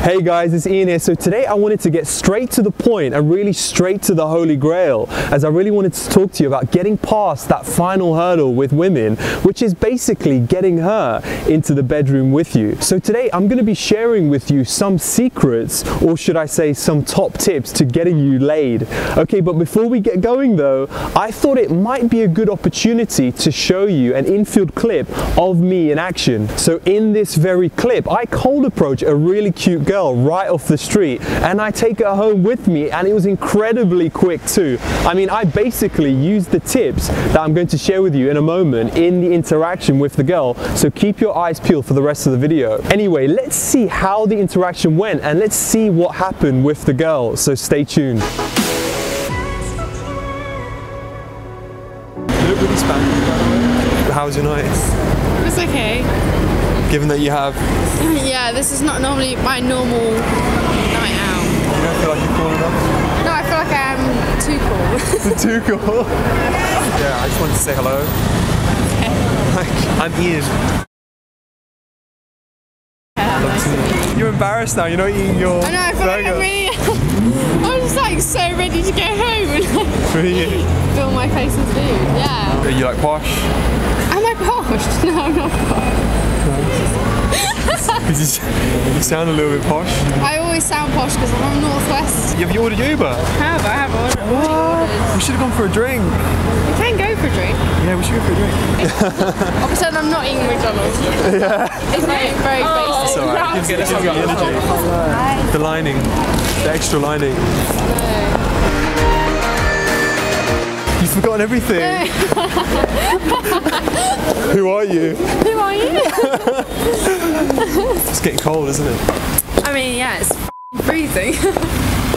Hey guys, it's Ian here. So today I wanted to get straight to the point and really straight to the Holy Grail, as I really wanted to talk to you about getting past that final hurdle with women, which is basically getting her into the bedroom with you. So today I'm going to be sharing with you some secrets, or should I say some top tips to getting you laid. Okay, but before we get going though, I thought it might be a good opportunity to show you an infield clip of me in action. So in this very clip, I cold approach a really cute girl right off the street and I take her home with me, and it was incredibly quick too. I mean, I basically used the tips that I'm going to share with you in a moment in the interaction with the girl, so keep your eyes peeled for the rest of the video. Anyway, let's see how the interaction went and let's see what happened with the girl, so stay tuned. You look really Spanish, by the way. How was your night? It was okay. Given that you have... Yeah, this is not normally my normal night out. You don't feel like you're cool enough? No, I feel like I'm too cool. Too cool? Yeah, I just wanted to say hello. Okay. I'm Ian. You're embarrassed now, you're not eating your I know, I feel like I'm really... I'm just like so ready to go home and like, really? fill my face with food, yeah. Are you like posh? Am I posh? No, I'm not posh. You sound a little bit posh. I always sound posh because I'm from Northwest. Have you ordered Uber? I have ordered. What? We should have gone for a drink. We can go for a drink. Yeah, we should go for a drink. I'll pretend I'm not eating McDonald's. Yeah. It's very basic. It's alright. It gives you the energy. The lining. The extra lining. You've forgotten everything. Who are you? Who are you? It's getting cold, isn't it? I mean, yeah, it's freezing.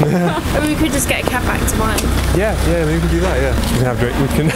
And we could just get a cab back to mine. Yeah, maybe we can do that, yeah. We can have a drink, we can...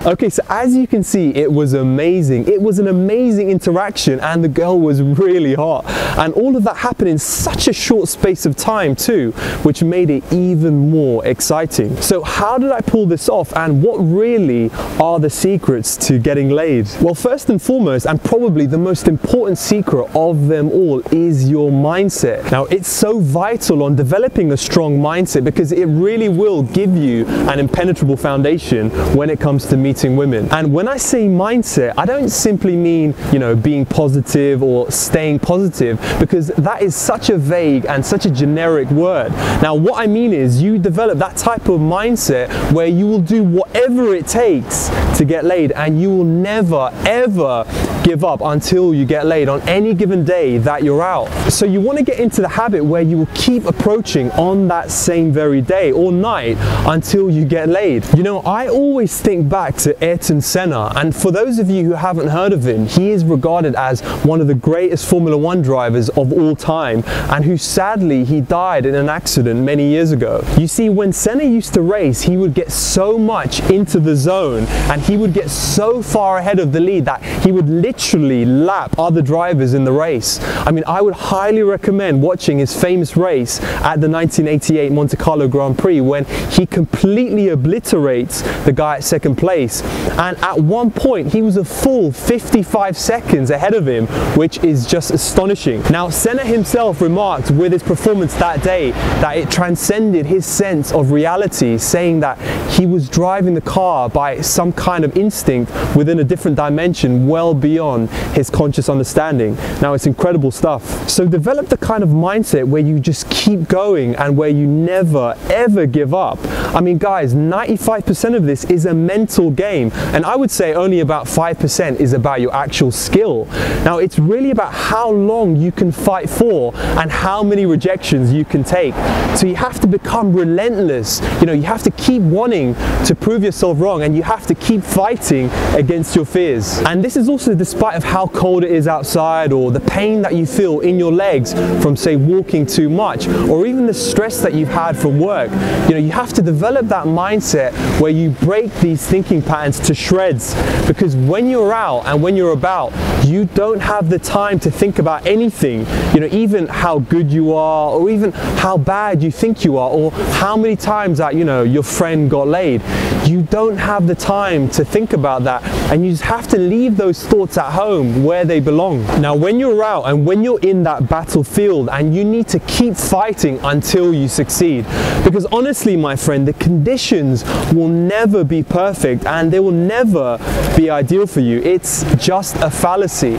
Okay, so as you can see, it was amazing. It was an amazing interaction and the girl was really hot. And all of that happened in such a short space of time too, which made it even more exciting. So how did I pull this off, and what really are the secrets to getting laid? Well, first and foremost, and probably the most important secret of them all, is your mindset. Now, it's so vital on developing a strong mindset because it really will give you an impenetrable foundation when it comes to meeting women. And when I say mindset, I don't simply mean, you know, being positive or staying positive, because that is such a vague and such a generic word. Now, what I mean is you develop that type of mindset where you will do whatever it takes to get laid, and you will never ever give up until you get laid on any given day that you're out. So you want to get into the habit where you will keep approaching on that same very day or night until you get laid. You know, I always think back to Ayrton Senna, and for those of you who haven't heard of him, he is regarded as one of the greatest Formula 1 drivers of all time, and who sadly he died in an accident many years ago. You see, when Senna used to race, he would get so much into the zone and he would get so far ahead of the lead that he would literally lap other drivers in the race. I mean, I would highly recommend watching his famous race at the 1988 Monte Carlo Grand Prix, when he completely obliterates the guy at second place, and at one point he was a full 55 seconds ahead of him, which is just astonishing. Now, Senna himself remarked with his performance that day that it transcended his sense of reality, saying that he was driving the car by some kind of instinct within a different dimension, well beyond his conscious understanding. Now, it's incredible stuff. So develop the kind of mindset where you just keep going and where you never ever give up. I mean, guys, 95% of this is a mental game, and I would say only about 5% is about your actual skill. Now, it's really about how long you can fight for and how many rejections you can take. So you have to become relentless. You know, you have to keep wanting to prove yourself wrong, and you have to keep fighting against your fears. And this is also the spite of how cold it is outside, or the pain that you feel in your legs from, say, walking too much, or even the stress that you've had from work, you have to develop that mindset where you break these thinking patterns to shreds, because when you're out and when you're about, you don't have the time to think about anything, even how good you are, or even how bad you think you are, or how many times that, your friend got laid. You don't have the time to think about that, and you just have to leave those thoughts at home where they belong. Now, when you're out and when you're in that battlefield, and you need to keep fighting until you succeed, because honestly, my friend, the conditions will never be perfect and they will never be ideal for you. It's just a fallacy.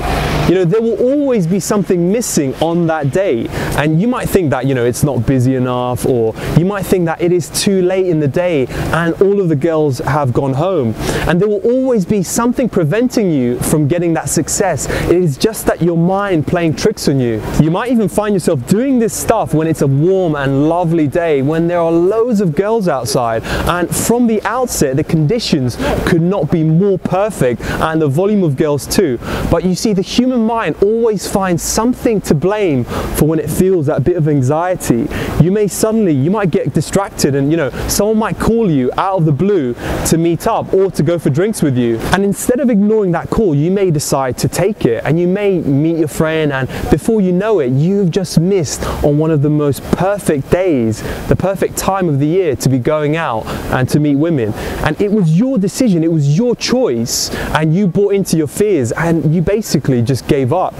There will always be something missing on that day, and you might think that it's not busy enough, or you might think that it is too late in the day and all of the girls have gone home, and there will always be something preventing you from getting that success. It is just that your mind playing tricks on you. You might even find yourself doing this stuff when it's a warm and lovely day, when there are loads of girls outside, and from the outset the conditions could not be more perfect, and the volume of girls too. But you see, the human mind always finds something to blame for when it feels that bit of anxiety. You might get distracted, and someone might call you out of the blue to meet up or to go for drinks with you, and instead of ignoring that call, you may decide to take it, and you may meet your friend, and before you know it, you've just missed on one of the most perfect days, the perfect time of the year to be going out and to meet women. And it was your decision, it was your choice, and you bought into your fears, and you basically just gave up.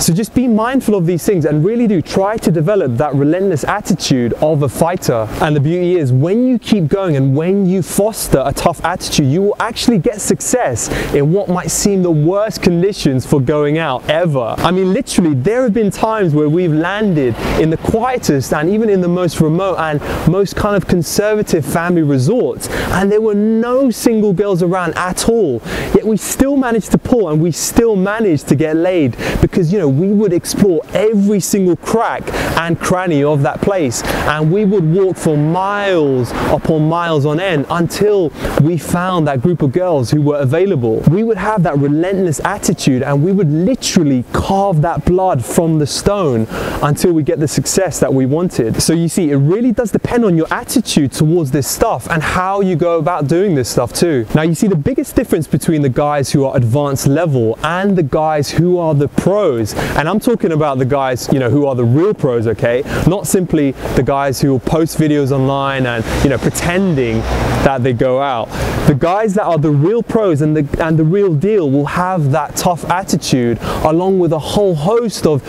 So just be mindful of these things, and really do try to develop that relentless attitude of a fighter. And the beauty is, when you keep going and when you foster a tough attitude, you will actually get success in what might seem the worst conditions for going out ever. I mean, literally, there have been times where we've landed in the quietest and even in the most remote and most kind of conservative family resorts, and there were no single girls around at all, yet we still managed to pull, and we still managed to get laid, because we would explore every single crack and cranny of that place, and we would walk for miles upon miles on end until we found that group of girls who were available. We would have that relentless attitude, and we would literally carve that blood from the stone until we get the success that we wanted. So you see, it really does depend on your attitude towards this stuff and how you go about doing this stuff too. Now, you see, the biggest difference between the guys who are advanced level and the guys who are the pros, and I'm talking about the guys who are the real pros, okay, not simply the guys who will post videos online and pretending that they go out. The guys that are the real pros and the real deal will have that tough attitude, along with a whole host of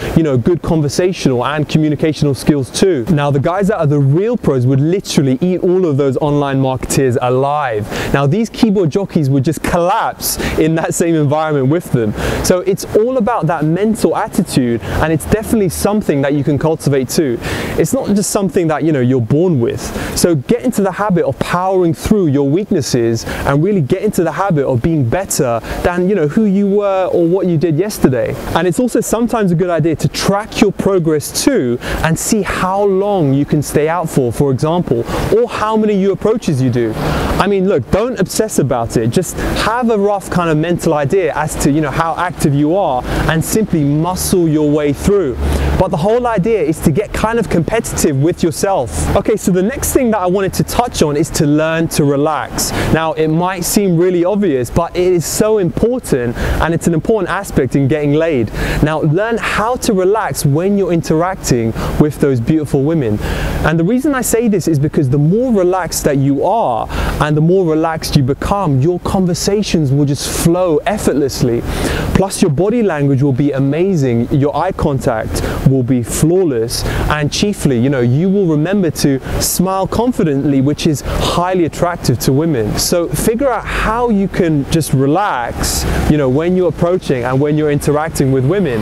good conversational and communicational skills too. Now, the guys that are the real pros would literally eat all of those online marketeers alive. Now, these keyboard jockeys would just collapse in that same environment with them. So it's all about that mental attitude, and it's definitely something that you can cultivate too. It's not just something that you're born with. So get into the habit of powering through your weaknesses, and really get into the habit of being better than who you were or what you did yesterday. And it's also sometimes a good idea to track your progress too, and see how long you can stay out for example, or how many new approaches you do. I mean, look, don't obsess about it. Just have a rough kind of mental idea as to how active you are, and simply muscle your way through. But the whole idea is to get kind of competitive with yourself. Okay, so the next thing that I wanted to touch on is to learn to relax. Now, it might seem really obvious, but it is so important, and it's an important aspect in getting laid. Now, learn how to relax when you're interacting with those beautiful women. And the reason I say this is because the more relaxed that you are, and the more relaxed you become, your conversations will just flow effortlessly. Plus, your body language will be amazing, your eye contact will be flawless, and chiefly, you will remember to smile confidently, which is highly attractive to women. So figure out how you can just relax, when you're approaching and when you're interacting with women.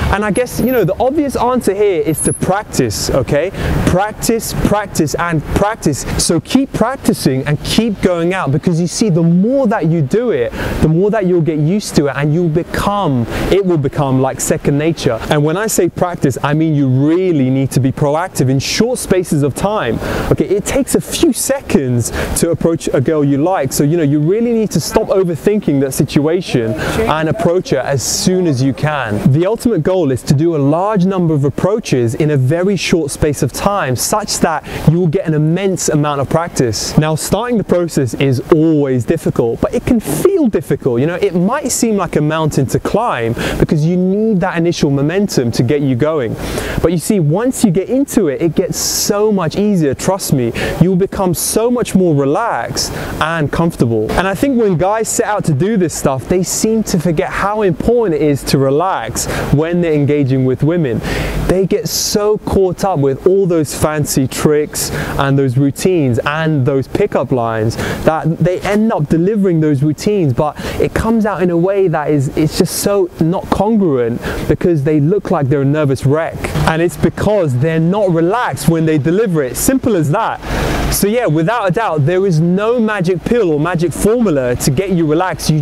And I guess, the obvious answer here is to practice, okay? practice, practice, and practice. So keep practicing and keep going out, because you see, the more that you do it, the more that you'll get used to it, and it will become like second nature. And when I say practice, I mean you really need to be proactive in short spaces of time. Okay, it takes a few seconds to approach a girl you like, so you really need to stop overthinking that situation and approach her as soon as you can. The ultimate goal is to do a large number of approaches in a very short space of time, such that you will get an immense amount of practice. Now, starting the process is always difficult, but it can feel difficult. It might seem like a mountain to climb because you need that initial momentum to get you going. But you see, once you get into it, it gets so much easier. Trust me, you will become so much more relaxed and comfortable. And I think when guys set out to do this stuff, they seem to forget how important it is to relax when they're engaging with women. They get so caught up with all those fancy tricks and those routines and those pickup lines that they end up delivering those routines, but it comes out in a way that it's just so not congruent, because they look like they're a nervous wreck. And it's because they're not relaxed when they deliver it. Simple as that. So yeah, without a doubt, there is no magic pill or magic formula to get you relaxed. You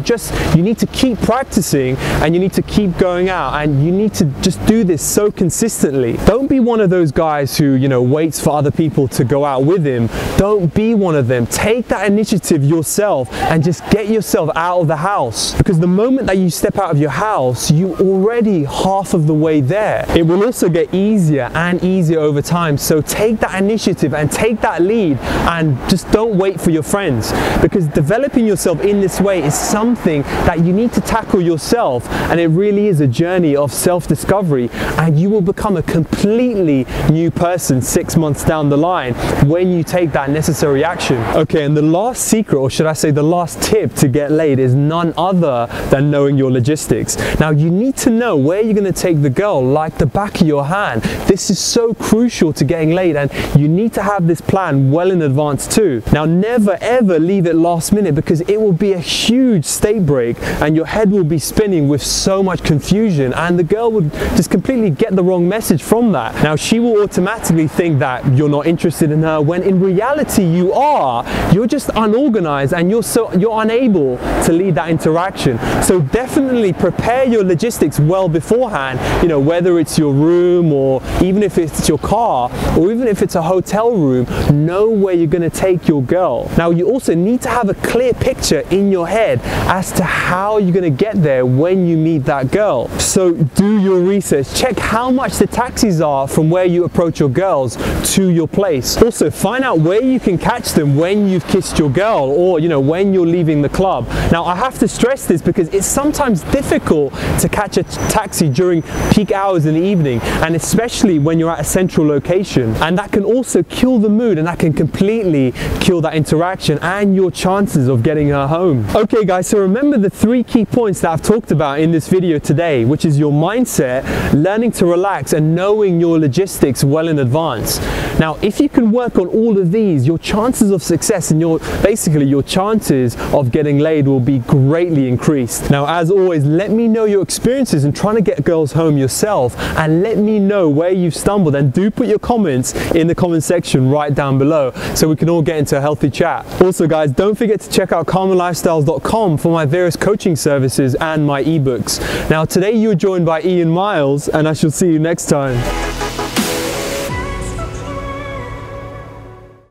need to keep practicing, and you need to keep going out, and you need to just do this so consistently. Don't be one of those guys who, waits for other people to go out with him. Don't be one of them. Take that initiative yourself and just get yourself out of the house, because the moment that you step out of your house, you're already half of the way there. It will also get easier and easier over time. So take that initiative and take that lead, and just don't wait for your friends, because developing yourself in this way is something that you need to tackle yourself, and it really is a journey of self-discovery, and you will become a completely new person 6 months down the line when you take that necessary action. Okay, and the last secret, or should I say the last tip to get laid, is none other than knowing your logistics. Now, you need to know where you're going to take the girl like the back of your hand. This is so crucial to getting laid, and you need to have this plan well in advance too. Now, never ever leave it last minute, because it will be a huge state break and your head will be spinning with so much confusion, and the girl would just completely get the wrong message from that. Now, she will automatically think that you're not interested in her, when in reality you are. You're just unorganized, and you're unable to lead that interaction. So definitely prepare your logistics well beforehand, whether it's your room, or even if it's your car, or even if it's a hotel room. Know where you're going to take your girl. Now, you also need to have a clear picture in your head as to how you're going to get there when you meet that girl. So do your research. Check how much the taxis are from where you approach your girls to your place. Also, find out where you can catch them when you've kissed your girl, or when you're leaving the club. Now, I have to stress this because it's sometimes difficult to catch a taxi during peak hours in the evening, and especially when you're at a central location, and that can also kill the mood, and that can completely kill that interaction and your chances of getting her home. Okay guys, so remember the 3 key points that I've talked about in this video today, which is your mindset, learning to relax, and knowing your logistics well in advance. Now, if you can work on all of these, your chances of success and basically your chances of getting laid will be greatly increased. Now, as always, let me know your experiences in trying to get girls home yourself, and let me know where you've stumbled, and do put your comments in the comment section right down below so we can all get into a healthy chat. Also guys, don't forget to check out calmerlifestyles.com for my various coaching services and my ebooks. Now, today you were joined by Iain Miles, and I shall see you next time.